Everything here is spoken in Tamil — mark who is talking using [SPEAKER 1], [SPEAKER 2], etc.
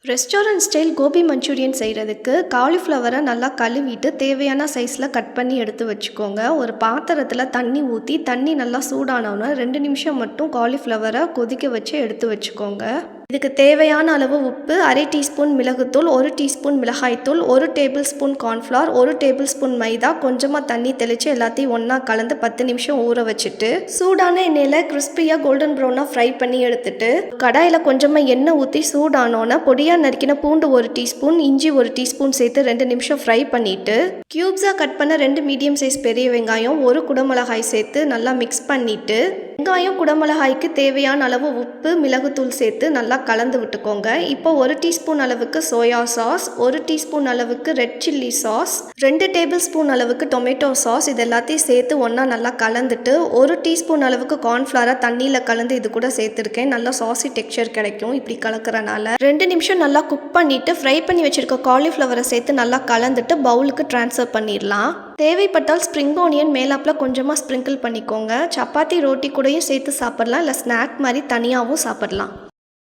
[SPEAKER 1] ரெஸ்டாரண்ட் ஸ்டைல் கோபி மஞ்சூரியன் செய்கிறதுக்கு காலிஃப்ளவரை நல்லா கழுவிட்டு தேவையான சைஸில் கட் பண்ணி எடுத்து வச்சுக்கோங்க. ஒரு பாத்திரத்தில் தண்ணி ஊற்றி தண்ணி நல்லா சூடானோன்னா 2 நிமிஷம் மட்டும் காலிஃப்ளவரை கொதிக்க வச்சு எடுத்து வச்சுக்கோங்க. இதுக்கு தேவையான அளவு உப்பு, 1/2 டீஸ்பூன் மிளகுத்தூள், 1 டீஸ்பூன் மிளகாய்த்தூள், 1 table spoon cornflour, 1 table spoon மைதா, கொஞ்சமாக தண்ணி தெளித்து எல்லாத்தையும் ஒன்றா கலந்து 10 நிமிஷம் ஊற வச்சுட்டு சூடான எண்ணெயில் கிறிஸ்பியாக கோல்டன் ப்ரௌனாக ஃப்ரை பண்ணி எடுத்துட்டு கடாயில் கொஞ்சமாக எண்ணெய் ஊற்றி சூடானோன்னா பொடியாக நறுக்கின பூண்டு 1 டீஸ்பூன், இஞ்சி 1 டீஸ்பூன் சேர்த்து 2 நிமிஷம் ஃப்ரை பண்ணிவிட்டு க்யூப்ஸாக கட் பண்ண 2 மீடியம் சைஸ் பெரிய வெங்காயம், 1 குடமிளகாய் சேர்த்து நல்லா மிக்ஸ் பண்ணிவிட்டு வெங்காயம் குடமிளகாய்க்கு தேவையான அளவு உப்பு, மிளகுத்தூள் சேர்த்து நல்லா கலந்து விட்டுக்கோங்க. இப்போ 1 டீஸ்பூன் அளவுக்கு சோயா சாஸ், 1 டீஸ்பூன் அளவுக்கு red chilli sauce, 2 table spoon அளவுக்கு டொமேட்டோ சாஸ் இது எல்லாத்தையும் சேர்த்து ஒன்றா நல்லா கலந்துட்டு 1 டீஸ்பூன் அளவுக்கு கார்ன்ஃப்ளவரை தண்ணியில் கலந்து இது கூட சேர்த்துருக்கேன். நல்லா சாஸி டெக்ஸ்சர் கிடைக்கும் இப்படி கலக்கிறனால. 2 நிமிஷம் நல்லா குக் பண்ணிவிட்டு ஃப்ரை பண்ணி வச்சுருக்க காலிஃப்ளவரை சேர்த்து நல்லா கலந்துட்டு பவுலுக்கு ட்ரான்ஸ்ஃபர் பண்ணிடலாம். தேவைப்பட்டால் ஸ்ப்ரிங் ஆனியன் மேலாப்பில் கொஞ்சமாக ஸ்ப்ரிங்கிள் பண்ணிக்கோங்க. சப்பாத்தி ரோட்டி கூடயும் சேர்த்து சாப்பிடலாம், இல்லை ஸ்நாக் மாதிரி தனியாகவும் சாப்பிடலாம்.